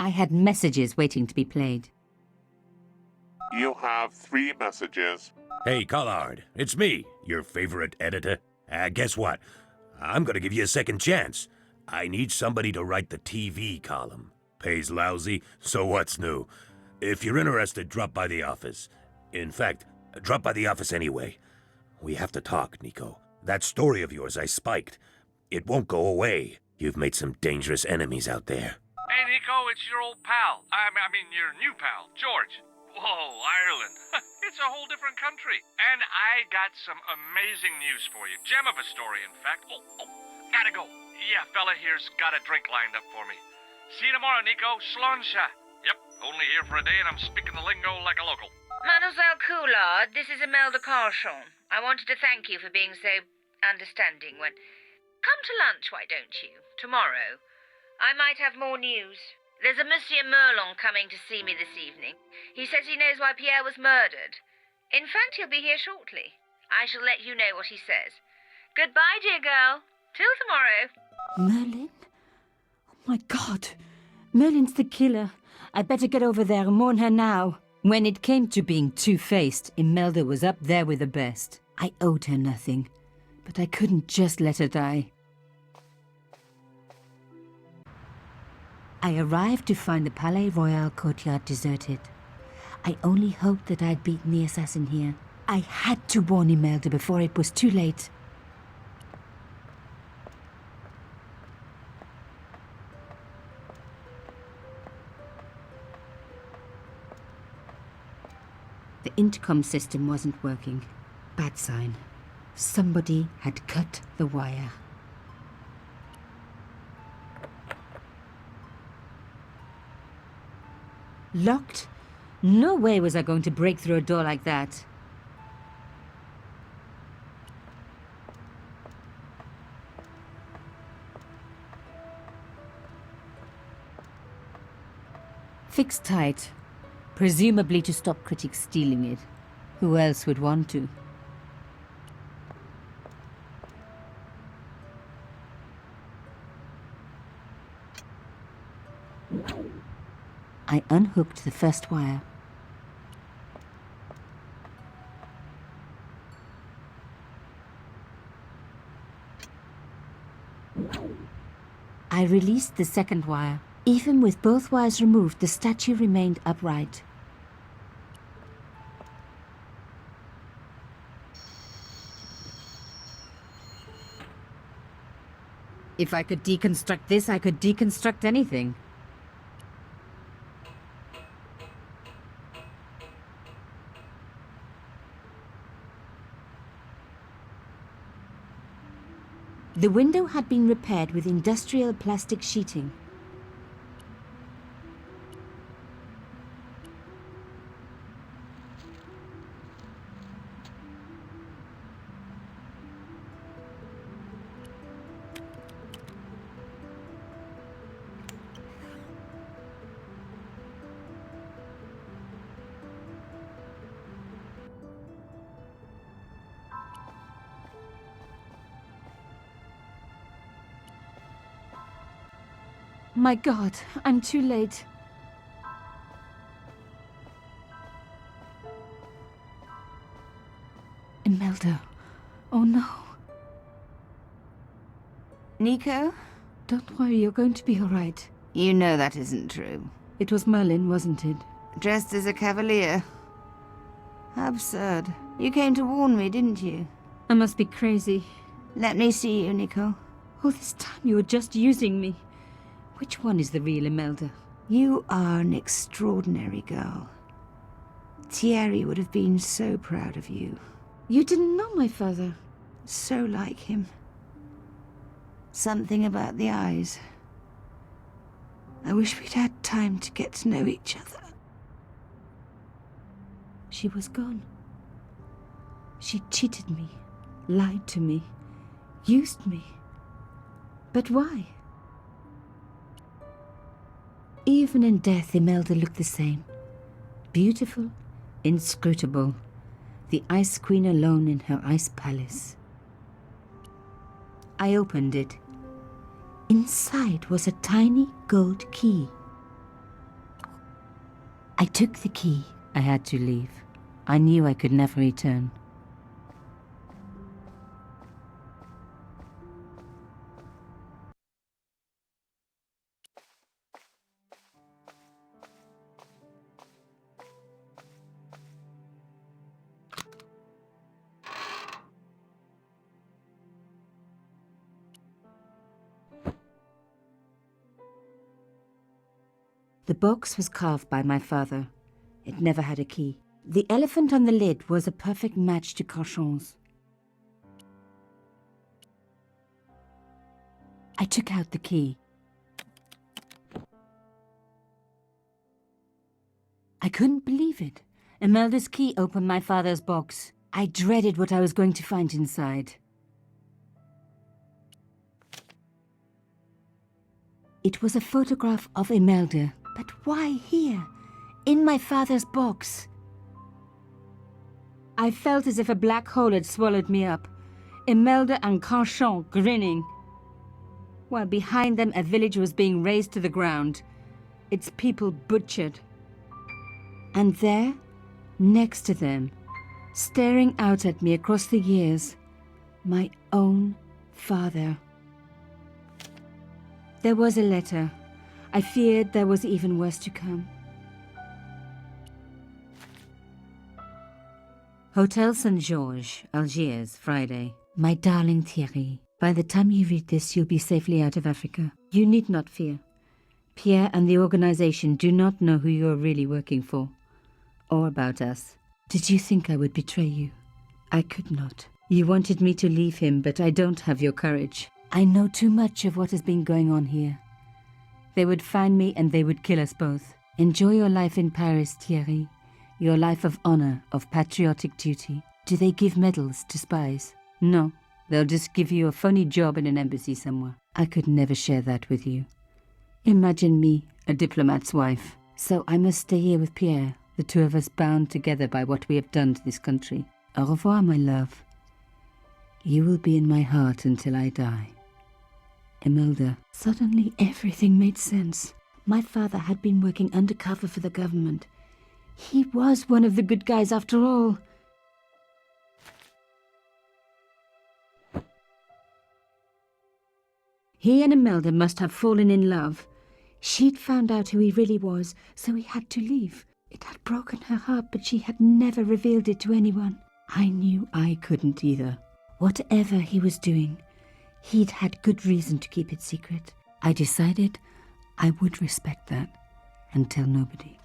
I had messages waiting to be played. You have 3 messages. Hey, Collard, it's me, your favorite editor. Guess what? I'm gonna give you a second chance. I need somebody to write the TV column. Pays lousy, so what's new? If you're interested, drop by the office. In fact, drop by the office anyway. We have to talk, Nico. That story of yours I spiked. It won't go away. You've made some dangerous enemies out there. Hey, Nico, it's your old pal. I mean, your new pal, George. Whoa, Ireland. It's a whole different country. And I got some amazing news for you. Gem of a story, in fact. Oh, gotta go. Yeah, fella here's got a drink lined up for me. See you tomorrow, Nico. Slàinte. Yep, only here for a day and I'm speaking the lingo like a local. Mademoiselle Collar, this is Imelda Carchon. I wanted to thank you for being so understanding when... Come to lunch, why don't you? Tomorrow. I might have more news. There's a Monsieur Merlon coming to see me this evening. He says he knows why Pierre was murdered. In fact, he'll be here shortly. I shall let you know what he says. Goodbye, dear girl. Till tomorrow. Merlin? Oh my God. Merlin's the killer. I'd better get over there and warn her now. When it came to being two-faced, Imelda was up there with the best. I owed her nothing, but I couldn't just let her die. I arrived to find the Pale-Roяль courtyard deserted. I only hoped that I'd beaten the assassin here. I had to warn Imelda before it was too late. The intercom system wasn't working. Bad sign. Somebody had cut the wire. Locked? No way was I going to break through a door like that. Fixed tight. Presumably to stop critics stealing it. Who else would want to? I unhooked the first wire. I released the second wire. Even with both wires removed, the statue remained upright. If I could deconstruct this, I could deconstruct anything. The window had been repaired with industrial plastic sheeting. My God, I'm too late. Imelda. Oh no. Nico? Don't worry, you're going to be all right. You know that isn't true. It was Merlin, wasn't it? Dressed as a cavalier. How absurd. You came to warn me, didn't you? I must be crazy. Let me see you, Nico. All this time you were just using me. Which one is the real Imelda? You are an extraordinary girl. Thierry would have been so proud of you. You didn't know my father. So like him. Something about the eyes. I wish we'd had time to get to know each other. She was gone. She cheated me, lied to me, used me. But why? Even in death, Imelda looked the same. Beautiful, inscrutable. The Ice Queen alone in her ice palace. I opened it. Inside was a tiny gold key. I took the key. I had to leave. I knew I could never return. The box was carved by my father. It never had a key. The elephant on the lid was a perfect match to Cochon's. I took out the key. I couldn't believe it. Imelda's key opened my father's box. I dreaded what I was going to find inside. It was a photograph of Imelda. But why here, in my father's box? I felt as if a black hole had swallowed me up. Imelda and Cochon grinning, while behind them a village was being razed to the ground, its people butchered. And there, next to them, staring out at me across the years, my own father. There was a letter. I feared there was even worse to come. Hotel St. George, Algiers, Friday. My darling Thierry, by the time you read this, you'll be safely out of Africa. You need not fear. Pierre and the organization do not know who you're really working for, or about us. Did you think I would betray you? I could not. You wanted me to leave him, but I don't have your courage. I know too much of what has been going on here. They would find me and they would kill us both. Enjoy your life in Paris, Thierry. Your life of honor, of patriotic duty. Do they give medals to spies? No, they'll just give you a phony job in an embassy somewhere. I could never share that with you. Imagine me, a diplomat's wife. So I must stay here with Pierre, the two of us bound together by what we have done to this country. Au revoir, my love. You will be in my heart until I die. Imelda. Suddenly everything made sense. My father had been working undercover for the government. He was one of the good guys after all. He and Imelda must have fallen in love. She'd found out who he really was, so he had to leave. It had broken her heart, but she had never revealed it to anyone. I knew I couldn't either. Whatever he was doing, he'd had good reason to keep it secret. I decided I would respect that and tell nobody.